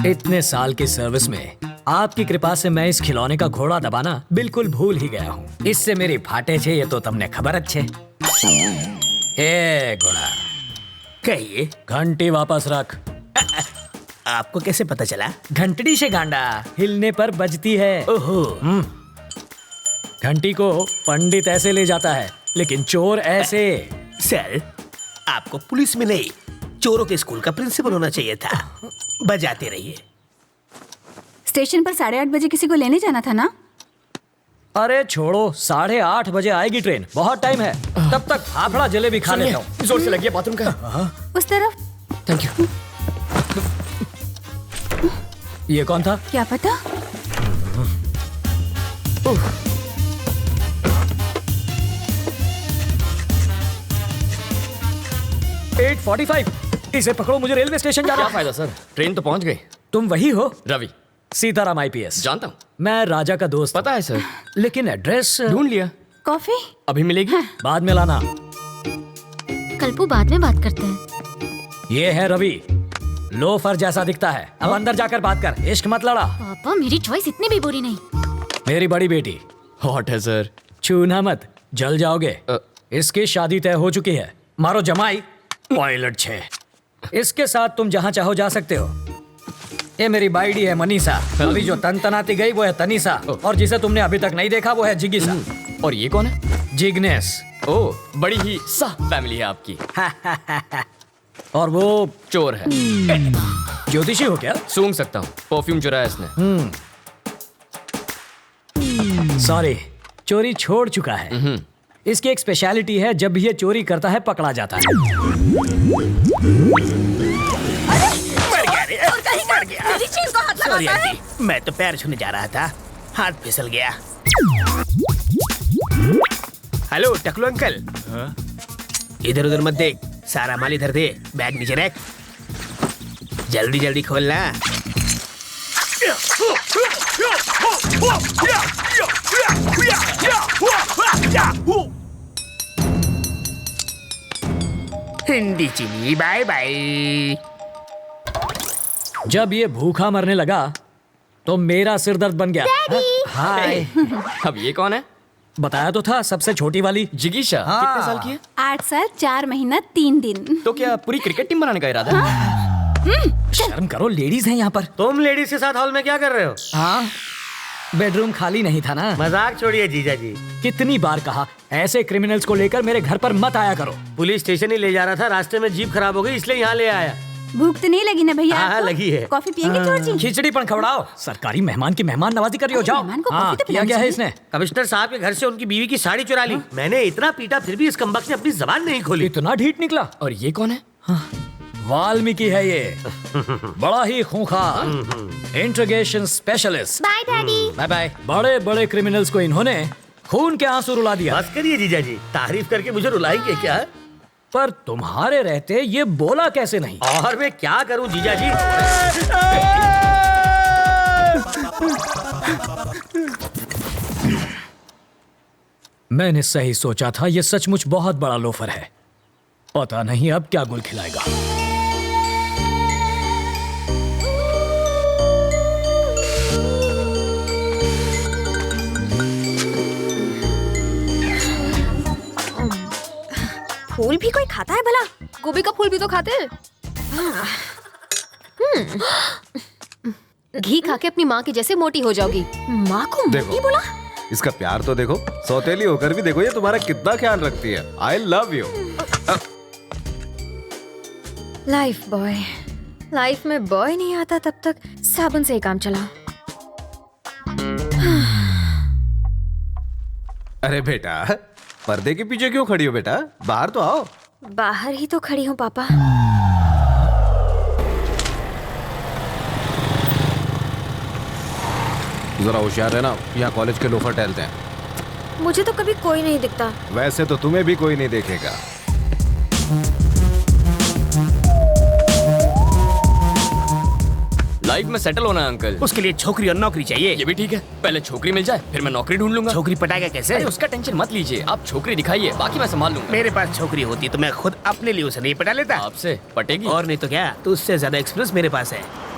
इतने साल की सर्विस में आपकी कृपा से मैं इस खिलौने का घोड़ा दबाना बिल्कुल भूल ही गया हूँ। इससे मेरी फाटे छे ये तो तुमने खबर अच्छे। ए घोड़ा, कहिए, घंटी वापस रख। आपको कैसे पता चला? घंटड़ी से गांडा हिलने पर बजती है। ओहो। घंटी को पंडित ऐसे ले जाता है, लेकिन चोर ऐसे। सर, आपको पुलिस में नहीं, चोरों के स्कूल का प्रिंसिपल होना चाहिए था। बजाते रहिए। स्टेशन पर 8:30 बजे किसी को लेने जाना था ना? अरे छोड़ो, 8:30 बजे आएगी ट्रेन, बहुत टाइम है। तब तक फाफड़ा जलेबी खा लेता हूँ। जोर से लगी है बाथरूम का। उस तरफ। Thank you. ये कौन था? क्या पता। 8:45। इसे पकड़ो, मुझे रेलवे स्टेशन जाना क्या है। फायदा सर, ट्रेन तो पहुंच गई। तुम वही हो? रवि। सीताराम IPS। जानता हूँ। मैं राजा का दोस्त। पता है सर। लेकिन एड्रेस ढूंढ लिया। कॉफी अभी मिलेगी? बाद में लाना। कल्पू, बाद में बात करते हैं। ये है रवि, लोफर जैसा दिखता है। अब अंदर जाकर बात कर, इश्क मत लड़ा। पापा, मेरी चॉइस इतनी भी बुरी नहीं। मेरी बड़ी बेटी। हॉट है सर। छूना मत, जल जाओगे। इसकी शादी तय हो चुकी है। मारो जमाई, पायलट 6। इसके साथ तुम जहाँ चाहो जा सकते हो। ये मेरी बाइडी है मनीषा। अभी जो तनाती गई वो है तनीषा, और जिसे तुमने अभी तक नहीं देखा वो है जिगिसा। और ये कौन है? जिग्नेस। ओह, बड़ी ही सा फैमिली है आपकी। और वो चोर है। ज्योतिषी हो क्या? सूंघ सकता हूँ, परफ्यूम चुराया इसने। सॉरी, चोरी छोड़ चुका है। इसकी एक स्पेशलिटी है, जब भी ये चोरी करता है पकड़ा जाता है। मेरी चीज को हाथ सॉरी लगाता है। आंटी, मैं तो पैर छूने जा रहा था, हाथ फिसल गया। हेलो टकलू अंकल। इधर उधर मत देख, सारा माल इधर दे, बैग नीचे रख। जल्दी जल्दी खोलना। हिंदी चीनी बाय बाय। जब ये भूखा मरने लगा तो मेरा सिर दर्द बन गया। हाय। अब ये कौन है? बताया तो था, सबसे छोटी वाली। जिगीशा। हाँ। कितने साल की है? 8 साल 4 महीना 3 दिन। तो क्या पूरी क्रिकेट टीम बनाने का इरादा है? शर्म करो, लेडीज हैं यहाँ पर। तुम लेडीज के साथ हॉल में क्या कर रहे हो? हाँ, बेडरूम खाली नहीं था ना। मजाक छोड़िए जीजा जी। कितनी बार कहा, ऐसे क्रिमिनल्स को लेकर मेरे घर पर मत आया करो। पुलिस स्टेशन ही ले जा रहा था, रास्ते में जीप खराब हो गई इसलिए यहाँ ले आया। भूख तो नहीं लगी ना भैया? हाँ, आपको? लगी है। कॉफी पियेंगे चोर जी? खिचड़ी पण खवड़ाओ। सरकारी मेहमान की मेहमान नवाजी कर रही हो, जाओ। मेहमान को हाँ, कॉफी तो किया पिलानी क्या है चाहिए। इसने? कमिश्नर साहब के घर से उनकी बीवी की साड़ी चुरा ली। मैंने इतना पीटा फिर भी इस कमबख्त ने अपनी जबान नहीं खोली। इतना ढीठ निकला। और ये कौन है? वाल्मीकि है ये, बड़ा ही खूंखार interrogation specialist. Bye daddy. Bye bye. बड़े बड़े क्रिमिनल्स को इन्होंने खून के आंसू रुला दिया। बस करिए जीजा जी, तारीफ करके मुझे रुलाएंगे क्या? पर तुम्हारे रहते ये बोला कैसे नहीं? और मैं क्या करूं जीजा जी? मैंने सही सोचा था, ये सचमुच बहुत बड़ा लोफर है। पता नहीं अब क्या गुल खिलाएगा। फूल भी कोई खाता है भला? गोभी का फूल भी तो खाते हैं। घी खा के अपनी माँ की जैसे मोटी हो जाओगी। माँ को मोटी बोला? इसका प्यार तो देखो, सौतेली होकर भी देखो ये तुम्हारा कितना ख्याल रखती है। I love you. Life boy. Life में बॉय नहीं आता तब तक साबुन से ही काम चला। अरे बेटा, पर्दे के पीछे क्यों खड़ी हो बेटा? बाहर तो आओ। बाहर ही तो खड़ी हूँ पापा। जरा होशियार रहना, यहाँ कॉलेज के लोफर टहलते हैं। मुझे तो कभी कोई नहीं दिखता। वैसे तो तुम्हें भी कोई नहीं देखेगा। लाइफ में सेटल होना है अंकल। उसके लिए छोकरी और नौकरी चाहिए। ये भी ठीक है, पहले छोकरी मिल जाए फिर मैं नौकरी ढूंढ लूंगा। छोकरी पटाएगा कैसे? अरे उसका टेंशन मत लीजिए, आप छोकरी दिखाइए, बाकी मैं संभाल लूंगा। मेरे पास छोकरी होती तो मैं खुद अपने लिए उसे नहीं पटा लेता। आपसे पटेगी? और नहीं तो क्या, तो उससे ज्यादा एक्सपीरियंस मेरे पास है।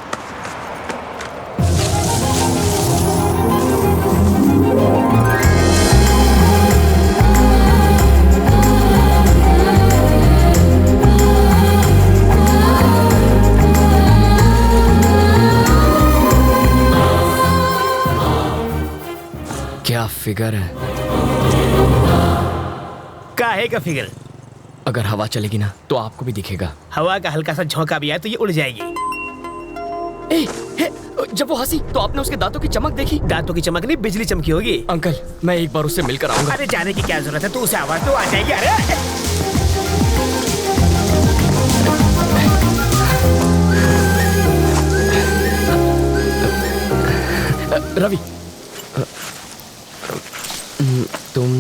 क्या फिगर है? काहे का फिगर? अगर हवा चलेगी ना तो आपको भी दिखेगा। हवा का हल्का सा झोंका भी आए तो ये उड़ जाएगी। जब वो हंसी तो आपने उसके दांतों की चमक देखी? दांतों की चमक नहीं, बिजली चमकी होगी। अंकल मैं एक बार उससे मिलकर आऊंगा। अरे जाने की क्या जरूरत है, तू उसे आवाज तो आ जाएगी। अरे रवि, तुम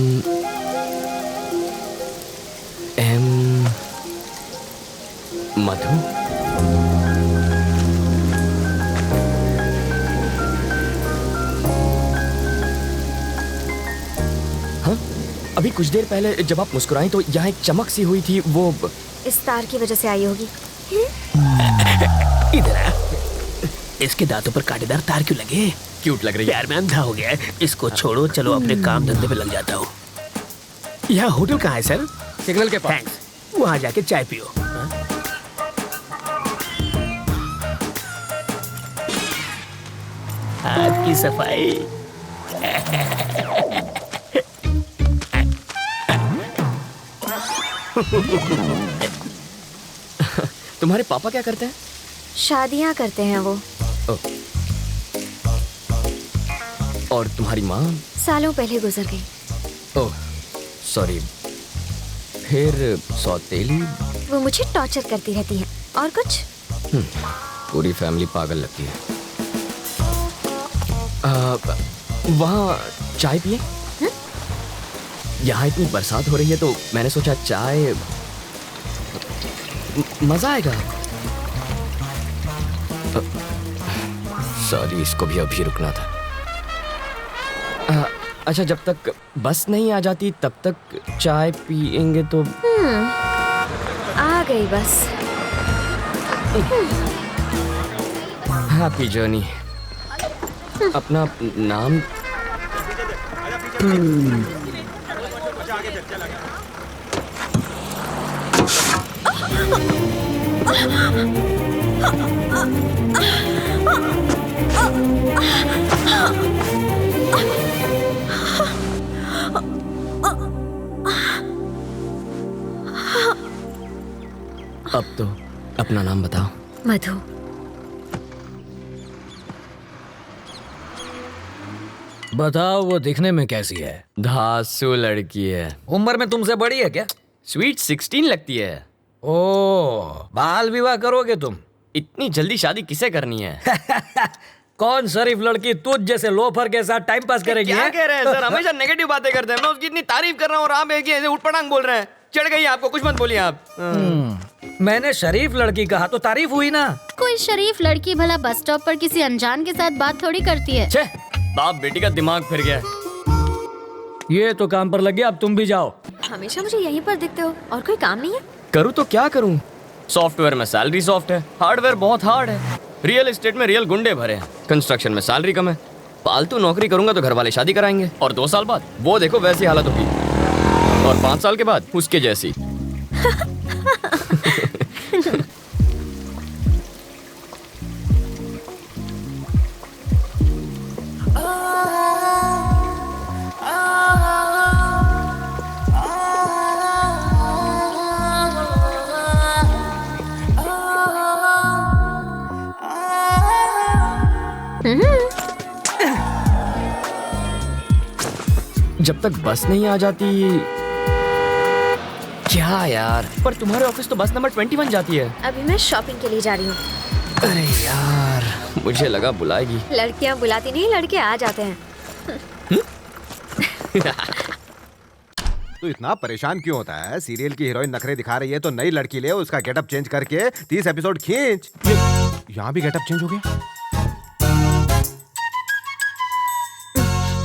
मधु? हाँ, अभी कुछ देर पहले जब आप मुस्कुराई तो यहाँ एक चमक सी हुई थी, वो इस तार की वजह से आई होगी। इधर आ। इसके दांतों पर कांटेदार तार क्यों लगे? क्यूट लग रही है। प्यार में अंधा हो गया है। इसको छोड़ो, चलो अपने काम धंधे पे लग जाता हूँ। यहाँ होटल कहाँ है सर? सिग्नल के पास। थैंक्स। वहाँ जाके चाय पियो। हाथ की सफाई। तुम्हारे पापा क्या करते हैं? शादियाँ करते हैं वो। और तुम्हारी माँ? सालों पहले गुजर गई। Oh sorry. फिर सौतेली? वो मुझे टॉर्चर करती रहती है। और कुछ? पूरी फैमिली पागल लगती है। वहाँ चाय पिए? यहाँ इतनी बरसात हो रही है तो मैंने सोचा चाय मजा आएगा। सॉरी, इसको भी अभी रुकना था। अच्छा, जब तक बस नहीं आ जाती तब तक चाय पिएंगे तो? आ गई बस। Happy journey. अपना नाम? अब तो अपना नाम बताओ। मधु। बताओ, वो दिखने में कैसी है? धांसू लड़की है। उम्र में तुमसे बड़ी है क्या? स्वीट 16 लगती है। ओ, बाल विवाह करोगे तुम? इतनी जल्दी शादी किसे करनी है? कौन शरीफ लड़की तुझ जैसे लोफर के साथ टाइम पास करेगी? क्या है? कह रहे हैं सर? हमेशा नेगेटिव बातें करते हैं। मैं उसकी इतनी तारीफ कर रहा हूँ और आप एक ही ऐसे उठपटांग बोल रहे हैं। चढ़ गई आपको, कुछ मत बोलिए आप। मैंने शरीफ लड़की कहा तो तारीफ हुई ना। कोई शरीफ लड़की भला बस स्टॉप पर किसी अनजान के साथ बात थोड़ी करती है। छे, बाप बेटी का दिमाग फिर गया। ये तो काम पर लग गया, अब तुम भी जाओ। हमेशा मुझे यहीं पर दिखते हो, और कोई काम नहीं है? करूँ तो क्या करूँ? सॉफ्टवेयर में सैलरी सॉफ्ट है, हार्डवेयर बहुत हार्ड है, रियल एस्टेट में रियल गुंडे भरे हैं, कंस्ट्रक्शन में सैलरी कम है। फालतू नौकरी करूंगा तो घर वाले शादी कराएंगे और 2 साल बाद वो देखो वैसी हालत होगी, और 5 साल के बाद उसके जैसी। जब तक बस नहीं आ जाती। क्या यार, पर तुम्हारे ऑफिस तो बस नंबर 21 जाती है। अभी मैं शॉपिंग के लिए जा रही हूँ। अरे यार, मुझे लगा बुलाएगी। लड़कियाँ बुलाती नहीं, लड़के आ जाते हैं। तू इतना परेशान क्यों होता है? सीरियल की हीरोइन नखरे दिखा रही है तो नई लड़की ले, उसका गेटअप चेंज करके 30 एपिसोड खींच। यहाँ भी गेटअप चेंज हो गया।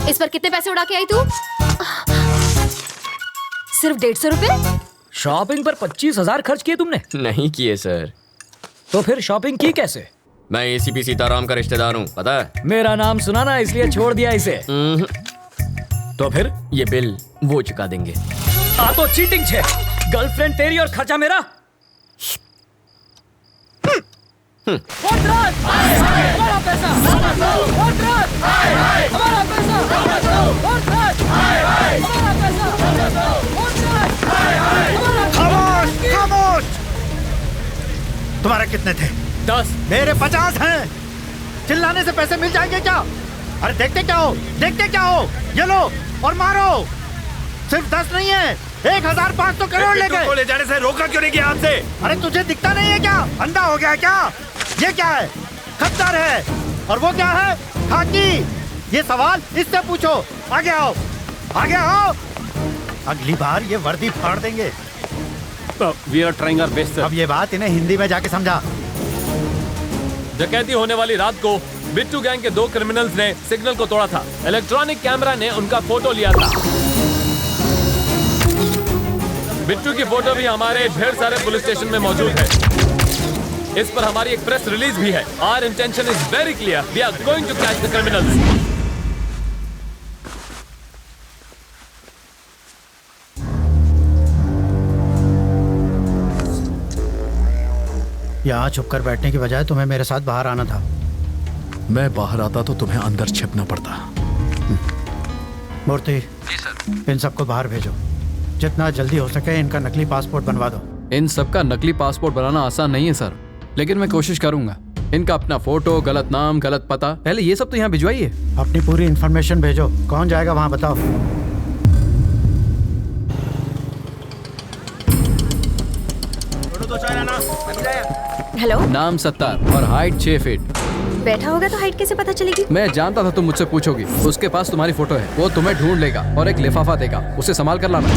इस पर कितने पैसे उड़ा के आई तू? सिर्फ 150 रुपए? शॉपिंग पर 25,000 खर्च किए तुमने? नहीं किए सर। तो फिर शॉपिंग की कैसे? मैं एसीपी सीताराम का रिश्तेदार हूँ, पता है? मेरा नाम सुना ना, इसलिए छोड़ दिया इसे। तो फिर ये बिल वो चुका देंगे। आ तो चीटिंग छे। गर्लफ्रेंड तेरी और खर्चा मेरा। हमारा पैसा, हमारा खामोश खामोश। तुम्हारे कितने थे? 10। मेरे 50 हैं। चिल्लाने से पैसे मिल जाएंगे क्या? अरे देखते क्या हो, देखते क्या हो? ये लो और मारो। सिर्फ 10 नहीं है, 1,500 करोड़ ले गए। ले जाने से रोका क्यों नहीं किया आपसे? अरे तुझे दिखता नहीं है क्या? अंधा हो गया है क्या? ये क्या है? खद्दार है। और वो क्या है? खाकी। ये सवाल इससे पूछो। आगे आओ, आगे आओ। अगली बार ये वर्दी फाड़ देंगे। We are trying our best, sir. अब ये बात इन्हें हिंदी में जाके समझा। डकैती होने वाली रात को बिट्टू गैंग के 2 क्रिमिनल्स ने सिग्नल को तोड़ा था। इलेक्ट्रॉनिक कैमरा ने उनका फोटो लिया था। बिट्टू की फोटो भी हमारे ढेर सारे पुलिस स्टेशन में मौजूद है। इस पर हमारी एक प्रेस रिलीज भी है। Our intention is very clear. We are going to catch the criminals. यहाँ छुपकर बैठने की बजाय तुम्हें मेरे साथ बाहर आना था। मैं बाहर आता तो तुम्हें अंदर छिपना पड़ता। मूर्ति, इन सबको बाहर भेजो। जितना जल्दी हो सके इनका नकली पासपोर्ट बनवा दो। इन सबका नकली पासपोर्ट बनाना आसान नहीं है सर, लेकिन मैं कोशिश करूंगा। इनका अपना फोटो, गलत नाम, गलत पता, पहले ये सब तो यहाँ भिजवाइए। अपनी पूरी इन्फॉर्मेशन भेजो। कौन जाएगा वहाँ बताओ। हेलो, नाम सत्तार और हाइट 6 फीट। बैठा होगा तो हाइट कैसे पता चलेगी? मैं जानता था तुम मुझसे पूछोगी। उसके पास तुम्हारी फोटो है, वो तुम्हें ढूंढ लेगा और एक लिफाफा देगा, उसे संभाल कर लाना।